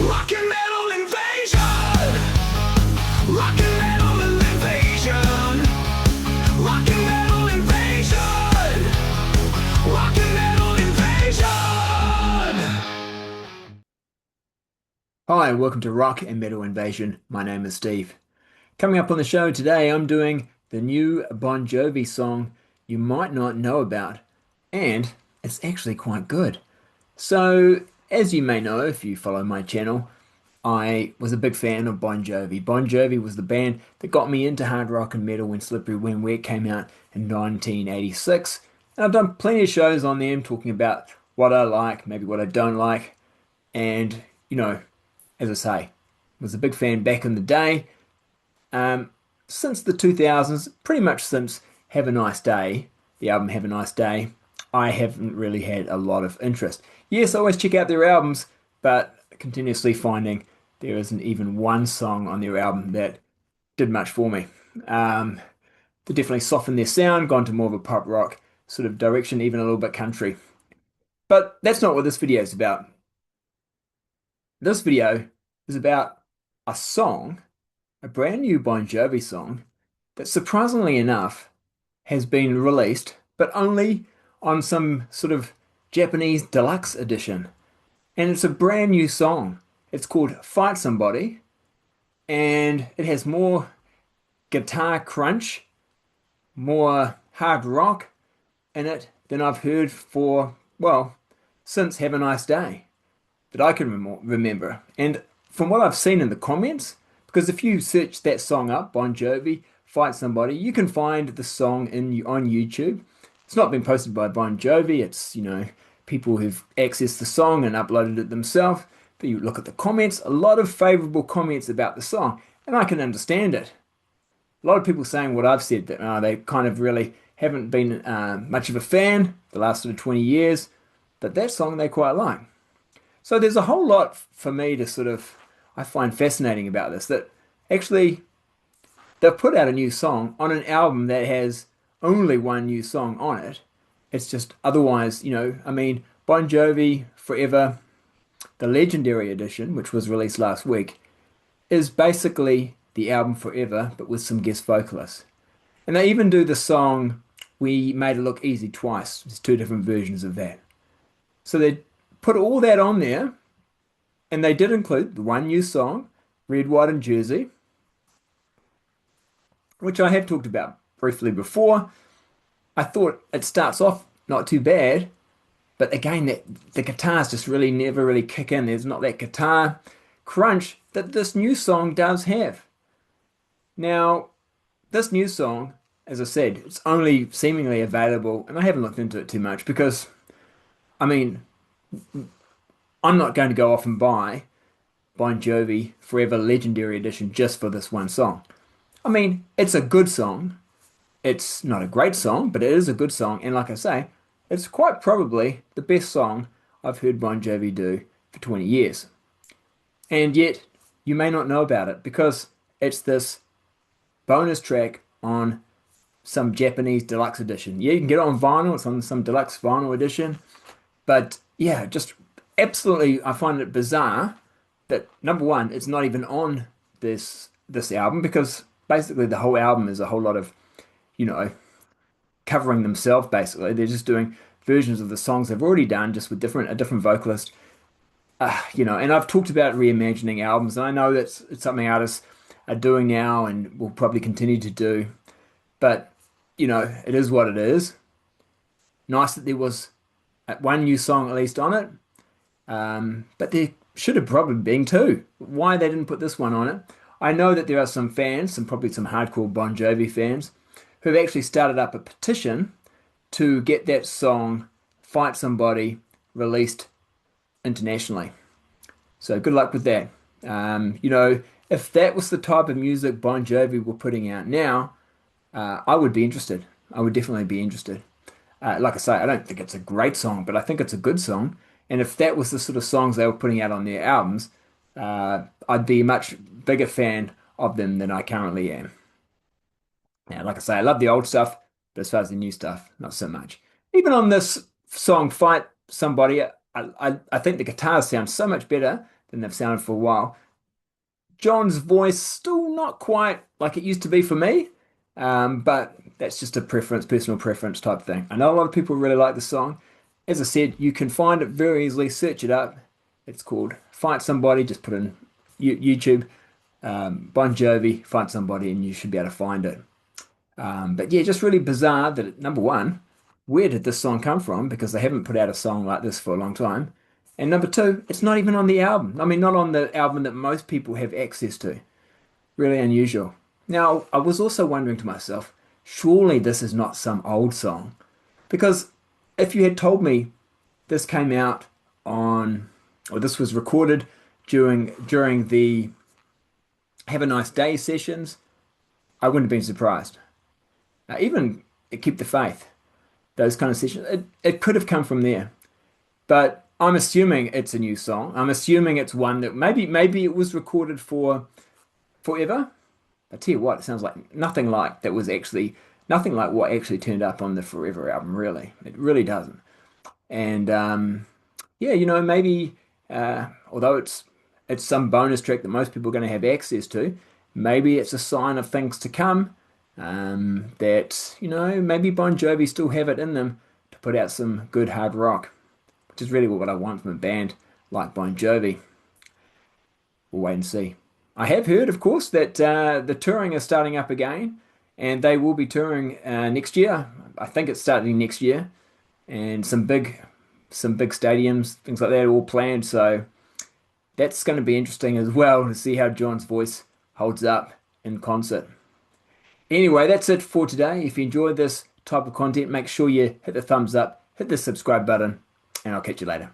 Rock and metal invasion. Rock and metal invasion. Rock and metal invasion. Rock and metal invasion. Hi, and welcome to Rock and Metal Invasion. My name is Steve. Coming up on the show today, I'm doing the new Bon Jovi song you might not know about, and it's actually quite good. So, as you may know if you follow my channel, I was a big fan of Bon Jovi. Bon Jovi was the band that got me into hard rock and metal when Slippery When Wet came out in 1986. And I've done plenty of shows on them talking about what I like, maybe what I don't like, and as I say, was a big fan back in the day. Um, since the 2000s, pretty much since Have a Nice Day, the album Have a Nice Day, I haven't really had a lot of interest. Yes, I always check out their albums, but continuously finding there isn't even one song on their album that did much for me. Um, they definitely softened their sound, gone to more of a pop rock sort of direction, even a little bit country. But that's not what this video is about. This video is about a song, a brand new Bon Jovi song that surprisingly enough has been released, but only on some sort of Japanese deluxe edition. And it's a brand new song. It's called Fight Somebody, and it has more guitar crunch, more hard rock in it than I've heard for, well, since Have a Nice Day that I can remember. And from what I've seen in the comments, because if you search that song up, Bon Jovi, Fight Somebody, you can find the song on YouTube. It's not been posted by Bon Jovi. It's, people who've accessed the song and uploaded it themselves. But you look at the comments, a lot of favorable comments about the song, and I can understand it. A lot of people saying what I've said, that they kind of really haven't been much of a fan the last sort of 20 years, but that song they quite like. So there's a whole lot for me to I find fascinating about this, that actually they've put out a new song on an album that has only one new song on it. It's just otherwise, Bon Jovi Forever, the Legendary Edition, which was released last week, is basically the album Forever, but with some guest vocalists. And they even do the song We Made It Look Easy twice. There's two different versions of that. So they put all that on there, and they did include the one new song, Red, White, and Jersey, which I have talked about briefly before. I thought it starts off not too bad, but again, the guitars just really never really kick in. There's not that guitar crunch that this new song does have. Now, this new song, as I said, it's only seemingly available, and I haven't looked into it too much because, I mean, I'm not going to go off and buy Bon Jovi Forever Legendary Edition just for this one song. I mean, it's a good song. It's not a great song, but it is a good song. And like I say, it's quite probably the best song I've heard Bon Jovi do for 20 years. And yet, you may not know about it because it's this bonus track on some Japanese deluxe edition. Yeah, you can get it on vinyl. It's on some deluxe vinyl edition. But yeah, just absolutely, I find it bizarre that number one, it's not even on this album because basically the whole album is a whole lot of, you know, covering themselves basically. They're just doing versions of the songs they've already done, just with a different vocalist. And I've talked about reimagining albums, and I know it's something artists are doing now and will probably continue to do. But, it is what it is. Nice that there was one new song at least on it. But there should have probably been two. Why they didn't put this one on it? I know that there are some fans, probably some hardcore Bon Jovi fans, who've actually started up a petition to get that song, Fight Somebody, released internationally. So good luck with that. If that was the type of music Bon Jovi were putting out now, I would be interested. I would definitely be interested. Like I say, I don't think it's a great song, but I think it's a good song. And if that was the sort of songs they were putting out on their albums, I'd be a much bigger fan of them than I currently am. Now, like I say, I love the old stuff, but as far as the new stuff, not so much. Even on this song, Fight Somebody, I think the guitars sound so much better than they've sounded for a while. John's voice still not quite like it used to be for me, but that's just a preference, personal preference type thing. I know a lot of people really like the song. As I said, you can find it very easily. Search it up. It's called Find Somebody. Just put in YouTube, Bon Jovi, Find Somebody, and you should be able to find it. But yeah, just really bizarre that number one, where did this song come from? Because they haven't put out a song like this for a long time. And number two, it's not even on the album. I mean, not on the album that most people have access to. Really unusual. Now, I was also wondering to myself, surely this is not some old song. Because if you had told me this came out on, or this was recorded during the Have a Nice Day sessions, I wouldn't have been surprised. Even Keep the Faith, those kind of sessions, it could have come from there. But I'm assuming it's a new song. I'm assuming it's one that maybe it was recorded for forever. I tell you what, it sounds like nothing like what actually turned up on the Forever album, really. It really doesn't. And yeah, maybe although it's some bonus track that most people are going to have access to, maybe it's a sign of things to come. That maybe Bon Jovi still have it in them to put out some good hard rock, which is really what I want from a band like Bon Jovi. We'll wait and see. I have heard, of course, that the touring is starting up again, and they will be touring next year. I think it's starting next year, and some big stadiums, things like that, are all planned. So that's going to be interesting as well to see how John's voice holds up in concert. Anyway, that's it for today. If you enjoyed this type of content, make sure you hit the thumbs up, hit the subscribe button, and I'll catch you later.